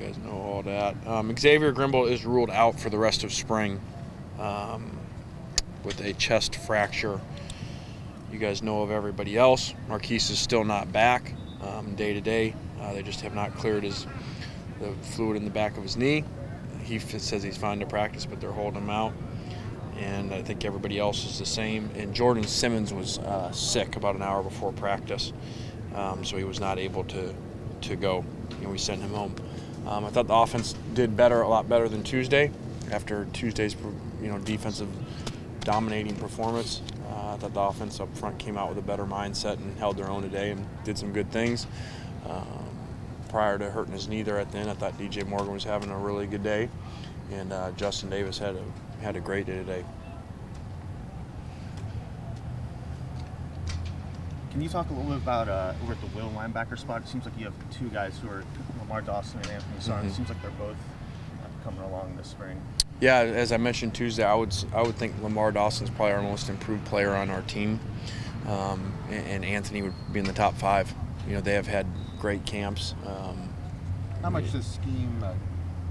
you guys know all that. Xavier Grimble is ruled out for the rest of spring with a chest fracture. You guys know of everybody else. Marquise is still not back day to day. They just have not cleared the fluid in the back of his knee. He says he's fine to practice, but they're holding him out. And I think everybody else is the same. And Jordan Simmons was sick about an hour before practice, so he was not able to go. We sent him home. I thought the offense did a lot better than Tuesday. After Tuesday's defensive dominating performance, I thought the offense up front came out with a better mindset and held their own today and did some good things. Prior to hurting his knee there at the end, I thought DJ Morgan was having a really good day, and Justin Davis had a great day today. Can you talk a little bit about over at the will linebacker spot? It seems like you have two guys who are Lamar Dawson and Anthony Sarn. It seems like they're both coming along this spring. Yeah, as I mentioned Tuesday, I would think Lamar Dawson's probably our most improved player on our team, and Anthony would be in the top 5. They have had great camps. How much does scheme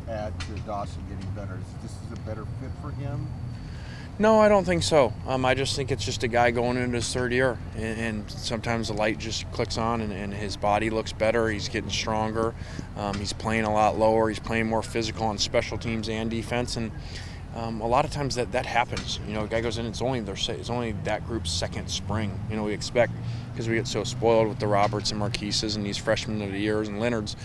add to Dawson getting better? Is this a better fit for him? No, I don't think so. I just think it's just a guy going into his 3rd year, and sometimes the light just clicks on, and his body looks better. He's getting stronger. He's playing a lot lower. He's playing more physical on special teams and defense, and a lot of times that happens. A guy goes in, it's only that group's 2nd spring. We expect, because we get so spoiled with the Roberts and Marquises and these freshmen of the years and Leonards,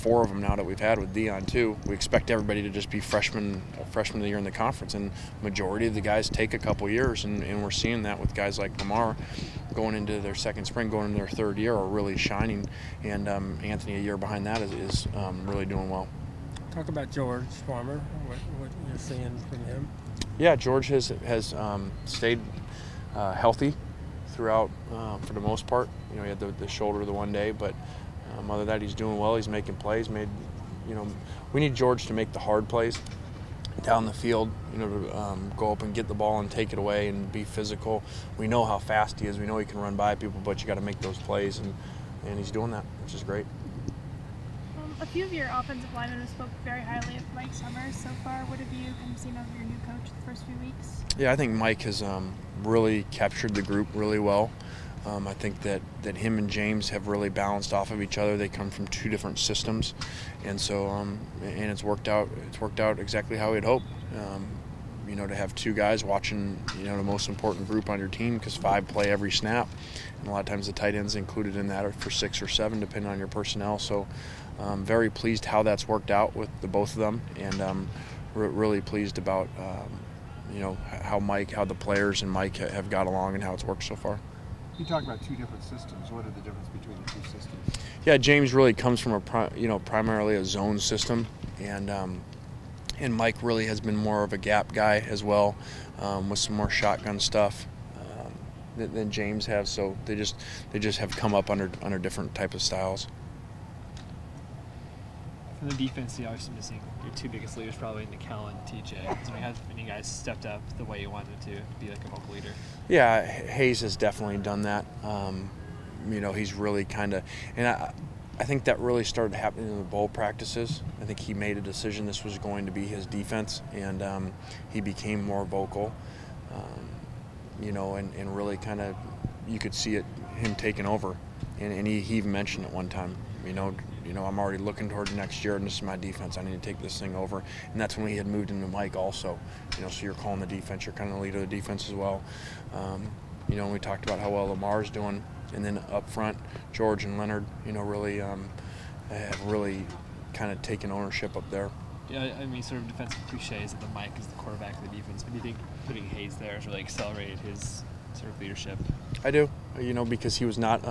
4 of them now that we've had with Dion too. We expect everybody to just be freshman of the year in the conference, and majority of the guys take a couple years, and we're seeing that with guys like Lamar going into their 2nd spring, going into their 3rd year, are really shining, and Anthony a year behind that is really doing well. Talk about George Farmer, what you're seeing from him. Yeah, George has stayed healthy throughout for the most part. He had the shoulder the one day, but other than that, he's doing well. He's making plays. We need George to make the hard plays down the field, to go up and get the ball and take it away and be physical. We know how fast he is. We know he can run by people, but you got to make those plays, and he's doing that, which is great. A few of your offensive linemen have spoke very highly of Mike Summers so far. What have you seen of your new coach the first few weeks? Yeah, I think Mike has really captured the group really well. I think that him and James have really balanced off of each other. They come from 2 different systems, and so and it's worked out. It's worked out exactly how we'd hoped. To have 2 guys watching, the most important group on your team, because 5 play every snap, and a lot of times the tight end's included in that, or for 6 or 7, depending on your personnel. So, very pleased how that's worked out with the both of them, and really pleased about how the players and Mike have got along and how it's worked so far. You talk about 2 different systems. What are the differences between the 2 systems? Yeah, James really comes from primarily a zone system, and Mike really has been more of a gap guy as well, with some more shotgun stuff than James has. So they just have come up under different type of styles. From the defense, you're obviously missing your 2 biggest leaders, probably Nikel and TJ. Has any guys stepped up the way you wanted to be like a vocal leader? Yeah, Hayes has definitely done that. He's really kind of, and I think that really started happening in the bowl practices. I think he made a decision this was going to be his defense, and he became more vocal, and really kind of, you could see him taking over. And he even mentioned at one time, I'm already looking toward next year, and this is my defense. I need to take this thing over. And that's when he had moved into Mike also. So you're calling the defense. You're kind of the leader of the defense as well. And we talked about how well Lamar's doing. And then up front, George and Leonard, really have really kind of taken ownership up there. Yeah, sort of defensive cliches that the Mike is the quarterback of the defense, but do you think putting Hayes there has really accelerated his sort of leadership? I do, because he was not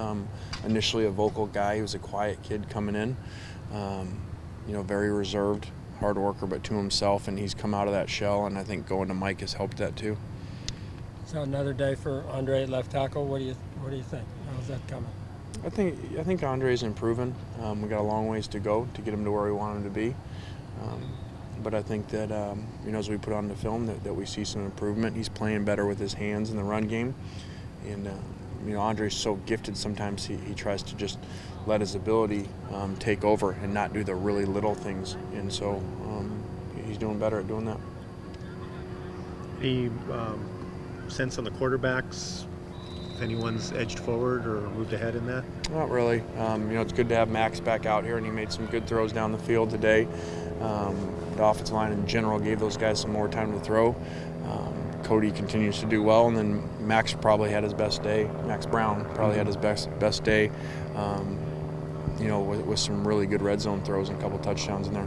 initially a vocal guy. He was a quiet kid coming in, very reserved, hard worker, but to himself, and he's come out of that shell, and I think going to Mike has helped that too. So another day for Andre at left tackle. What do you think? How's that coming? I think Andre's improving. We got a long ways to go to get him to where we want him to be. But I think that as we put on the film that we see some improvement. He's playing better with his hands in the run game, and you know, Andre's so gifted sometimes he tries to just let his ability take over and not do the really little things. And so he's doing better at doing that. Any sense on the quarterbacks? If anyone's edged forward or moved ahead in that? Not really. You know, it's good to have Max back out here, and he made some good throws down the field today. The offensive line in general gave those guys some more time to throw. Cody continues to do well, and then Max probably had his best day. Max Brown probably had his best day. You know, with some really good red zone throws and a couple touchdowns in there.